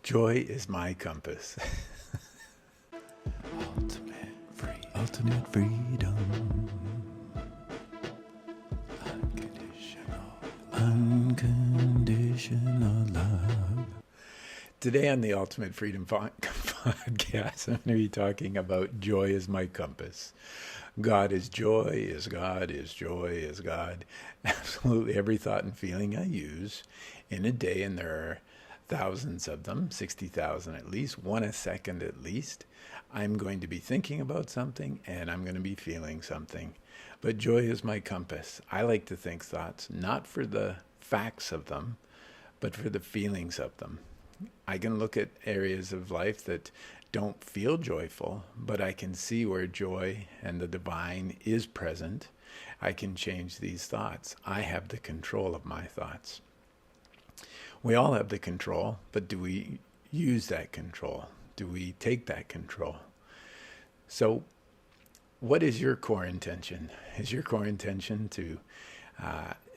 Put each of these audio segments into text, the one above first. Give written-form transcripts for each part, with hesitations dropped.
Joy is my compass. Ultimate freedom. Unconditional love. Today on the Ultimate Freedom Podcast, I'm going to be talking about joy is my compass. God is joy, is God, is joy, is God. Absolutely every thought and feeling I use in a day, and there are thousands of them, 60,000 at least, one a second at least, I'm going to be thinking about something and I'm going to be feeling something. But joy is my compass. I like to think thoughts, not for the facts of them, but for the feelings of them. I can look at areas of life that don't feel joyful, but I can see where joy and the divine is present. I can change these thoughts. I have the control of my thoughts. We all have the control, but do we use that control? Do we take that control? So, what is your core intention? Is your core intention to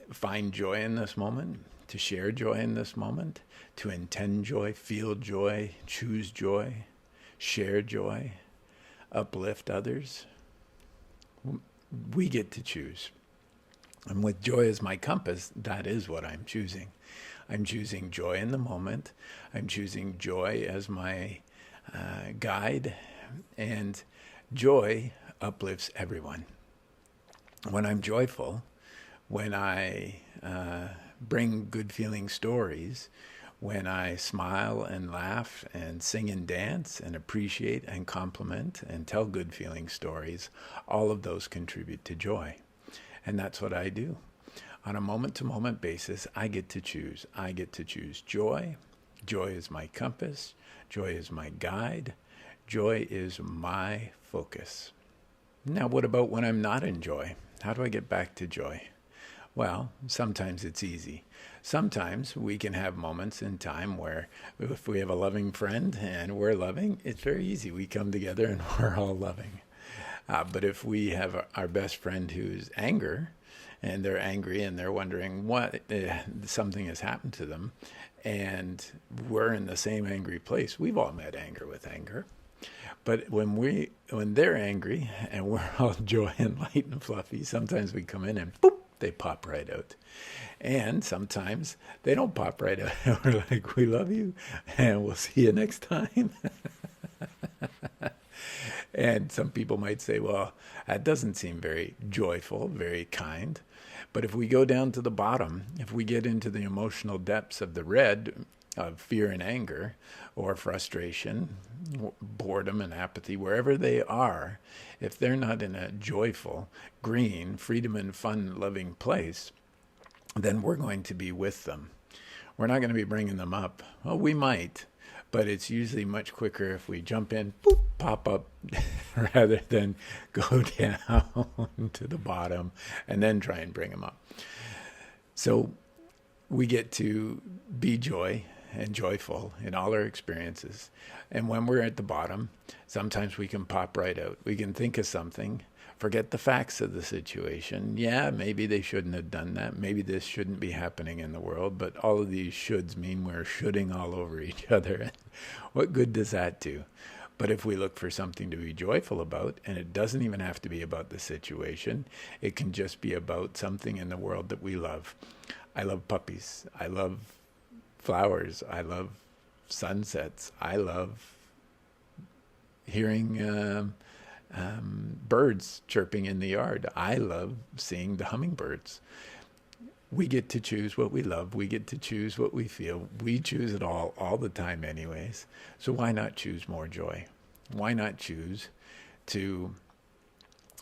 find joy in this moment, to share joy in this moment, to intend joy, feel joy, choose joy, share joy, uplift others? We get to choose. And with joy as my compass, that is what I'm choosing. I'm choosing joy in the moment. I'm choosing joy as my guide. And joy uplifts everyone. When I'm joyful, when I bring good feeling stories, when I smile and laugh and sing and dance and appreciate and compliment and tell good feeling stories, all of those contribute to joy. And that's what I do. On a moment-to-moment basis, I get to choose. I get to choose joy. Joy is my compass. Joy is my guide. Joy is my focus. Now, what about when I'm not in joy? How do I get back to joy? Well, sometimes it's easy. Sometimes we can have moments in time where if we have a loving friend and we're loving, it's very easy. We come together and we're all loving. But if we have our best friend who's anger, and they're angry and they're wondering what something has happened to them, and we're in the same angry place. We've all met anger with anger. But when they're angry and we're all joy and light and fluffy, sometimes we come in and boop, they pop right out. And sometimes they don't pop right out. We're like, we love you and we'll see you next time. And some people might say, well, that doesn't seem very joyful, very kind. But if we go down to the bottom, if we get into the emotional depths of the red, of fear and anger, or frustration, boredom and apathy, wherever they are, if they're not in a joyful, green, freedom and fun loving place, then we're going to be with them. We're not going to be bringing them up. Well, we might, but it's usually much quicker if we jump in, boop, pop up, rather than go down to the bottom and then try and bring them up. So we get to be joy and joyful in all our experiences. And when we're at the bottom, sometimes we can pop right out. We can think of something, forget the facts of the situation. Yeah, maybe they shouldn't have done that. Maybe this shouldn't be happening in the world. But all of these shoulds mean we're shoulding all over each other. What good does that do? But if we look for something to be joyful about, and it doesn't even have to be about the situation, it can just be about something in the world that we love. I love puppies. I love flowers. I love sunsets. I love hearing birds chirping in the yard. I love seeing the hummingbirds. We get to choose what we love. We get to choose what we feel. We choose it all the time anyways. So why not choose more joy? Why not choose to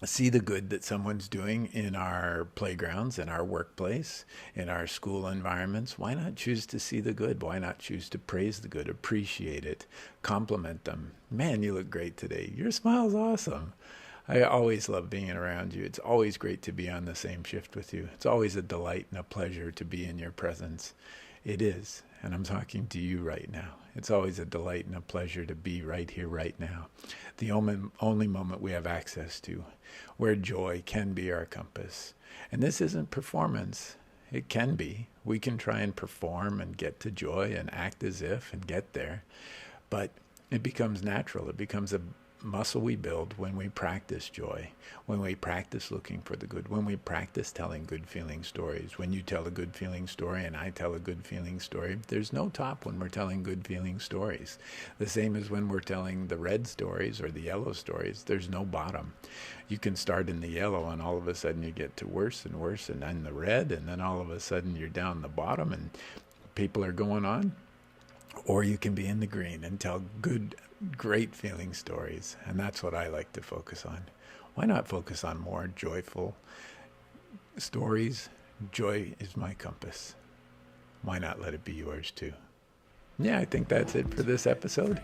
see the good that someone's doing in our playgrounds, in our workplace, in our school environments? Why not choose to see the good? Why not choose to praise the good, appreciate it, compliment them? Man, you look great today. Your smile's awesome. I always love being around you. It's always great to be on the same shift with you. It's always a delight and a pleasure to be in your presence. It is, and I'm talking to you right now. It's always a delight and a pleasure to be right here, right now. The only moment we have access to, where joy can be our compass. And this isn't performance. It can be. We can try and perform and get to joy and act as if and get there. But it becomes natural. It becomes a muscle we build when we practice joy, when we practice looking for the good, when we practice telling good feeling stories. When you tell a good feeling story and I tell a good feeling story, there's no top when we're telling good feeling stories. The same as when we're telling the red stories or the yellow stories, there's no bottom. You can start in the yellow and all of a sudden you get to worse and worse and then the red, and then all of a sudden you're down the bottom and people are going on. Or you can be in the green and tell good, great feeling stories. And that's what I like to focus on. Why not focus on more joyful stories? Joy is my compass. Why not let it be yours too? Yeah, I think that's it for this episode.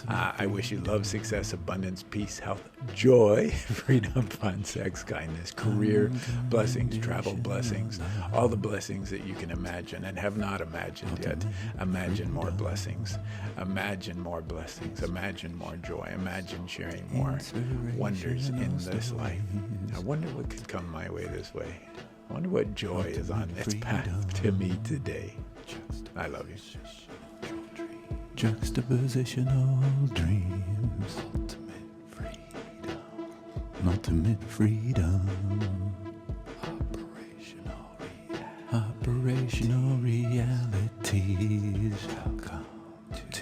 I wish you love, success, abundance, peace, health, joy, freedom, fun, sex, kindness, career, blessings, travel, blessings, all the blessings that you can imagine and have not imagined yet. Imagine more blessings. Imagine more blessings. Imagine more joy. Imagine sharing more wonders in this life. I wonder what could come my way this way. I wonder what joy is on its path to me today. I love you. Juxtapositional dreams. Ultimate freedom. Operational realities shall come to